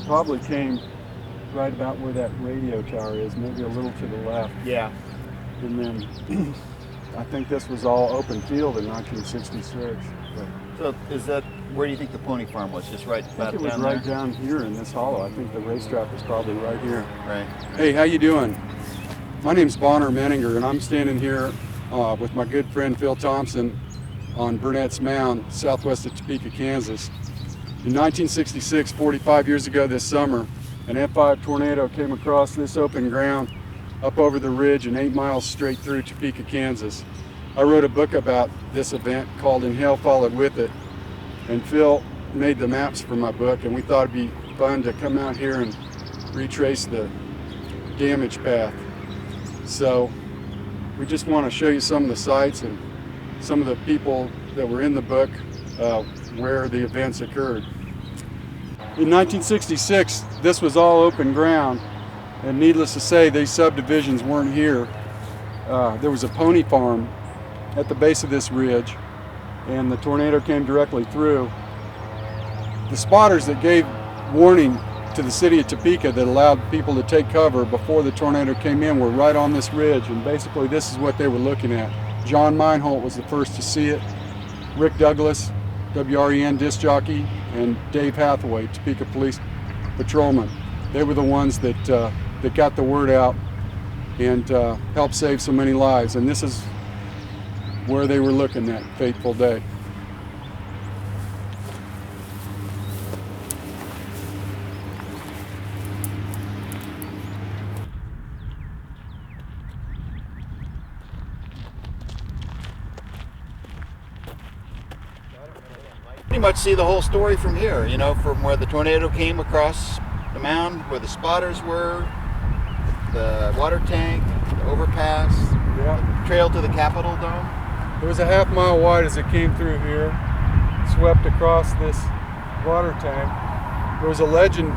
probably came right about where that radio tower is, maybe a little to the left. Yeah. And then I think this was all open field in 1966. But So is that, where do you think the pony farm was? Just right I about think it was down right there? down here in this hollow. I think the racetrack was probably right here. Right. Hey, how you doing? My name's Bonar, Menninger, and I'm standing here with my good friend Phil Thompson on Burnett's Mound, southwest of Topeka, Kansas. In 1966, 45 years ago this summer, an EF5 Tornado came across this open ground up over the ridge and 8 miles straight through Topeka, Kansas. I wrote a book about this event called And Hail Followed With It, and Phil made the maps for my book, and we thought it'd be fun to come out here and retrace the damage path. So we just want to show you some of the sites and some of the people that were in the book where the events occurred. In 1966, this was all open ground, and needless to say, these subdivisions weren't here. There was a pony farm at the base of this ridge, and the tornado came directly through. The spotters that gave warning to the city of Topeka that allowed people to take cover before the tornado came in were right on this ridge, and basically this is what they were looking at. John Meinholt was the first to see it, Rick Douglas, WREN disc jockey, and Dave Hathaway, Topeka Police Patrolman. They were the ones that got the word out and helped save so many lives, and this is where they were looking that fateful day. Pretty much see the whole story from here, you know, from where the tornado came across the mound, where the spotters were, the water tank, the overpass, the trail to the Capitol Dome. It was a half mile wide as it came through here, swept across this water tank. There was a legend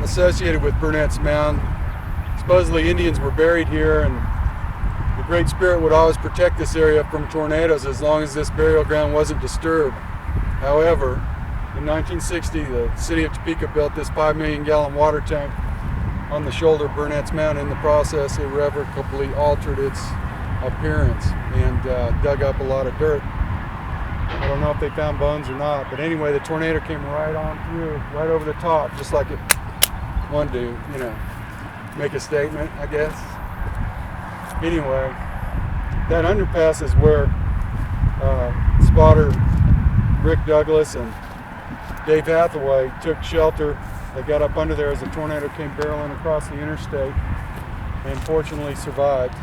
associated with Burnett's Mound. Supposedly Indians were buried here, and the Great Spirit would always protect this area from tornadoes as long as this burial ground wasn't disturbed. However, in 1960, the city of Topeka built this 5 million gallon water tank on the shoulder of Burnett's Mound. In the process, irrevocably altered its appearance and dug up a lot of dirt. I don't know if they found bones or not, but anyway, the tornado came right on through, right over the top, just like it wanted to, you know, make a statement, I guess. Anyway, that underpass is where spotter Rick Douglas and Dave Hathaway took shelter. They got up under there as the tornado came barreling across the interstate and fortunately survived.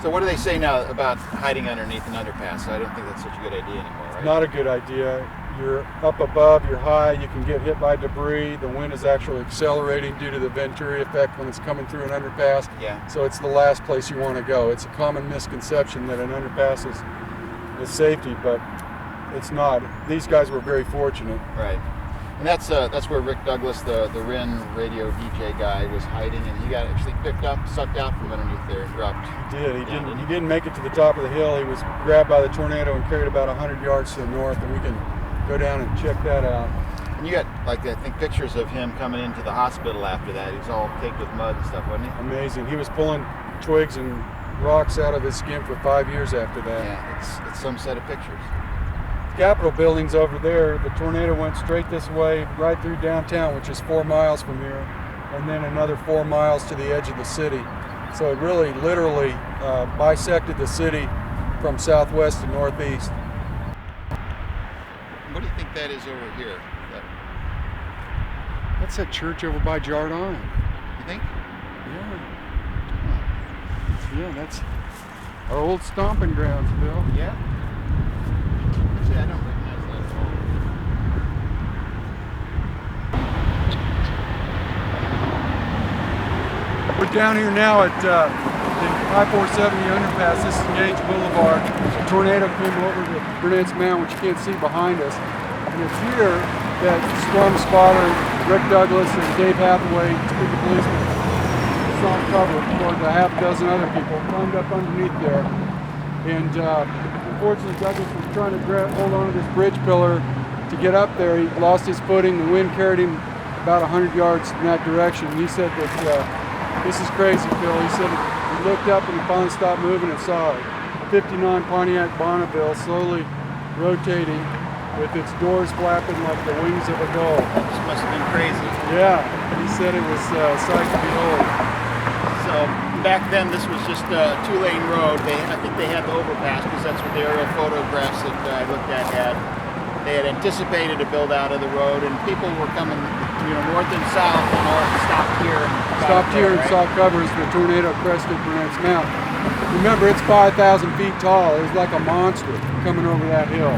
So what do they say now about hiding underneath an underpass? I don't think that's such a good idea anymore, right? Not a good idea. You're up above, you're high, you can get hit by debris. The wind is actually accelerating due to the Venturi effect when it's coming through an underpass. Yeah. So it's the last place you want to go. It's a common misconception that an underpass is safety, but it's not. These guys were very fortunate. Right. And that's where Rick Douglas, the REN radio DJ guy, was hiding, and he got actually picked up, sucked out from underneath there and dropped. He did. He didn't make it to the top of the hill. He was grabbed by the tornado and carried about 100 yards to the north, and we can go down and check that out. And you got, like, I think pictures of him coming into the hospital after that. He was all caked with mud and stuff, wasn't he? Amazing. He was pulling twigs and rocks out of his skin for 5 years after that. Yeah, it's some set of pictures. Capitol building's over there. The tornado went straight this way, right through downtown, which is 4 miles from here, and then another 4 miles to the edge of the city. So it really, literally bisected the city from southwest to northeast. What do you think that is over here? That's that church over by Jardine. You think? Yeah. Yeah, that's our old stomping grounds, Bill. Yeah. Actually, I don't recognize that at all. We're down here now at the I-470 underpass. This is Gage Boulevard. A tornado came over to Burnett's Mound, which you can't see behind us. And it's here that storm spotter Rick Douglas and Dave Hathaway, Topeka policemen, saw cover with a half dozen other people climbed up underneath there. And unfortunately, Douglas was trying to hold on to this bridge pillar to get up there, he lost his footing. The wind carried him about 100 yards in that direction. He said that, this is crazy, Phil. He said he looked up and he finally stopped moving and saw a 59 Pontiac Bonneville slowly rotating with its doors flapping like the wings of a gull. This must have been crazy. Yeah, he said it was a sight to behold. So back then, this was just a two-lane road. I think they had the overpass because that's what the aerial photographs that I looked at had. They had anticipated a build out of the road, and people were coming, north and south, and all stopped here. Stopped here and saw cover as the tornado crested Burnett's Mound. Remember, it's 5,000 feet tall. It was like a monster coming over that hill.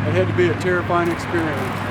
It had to be a terrifying experience.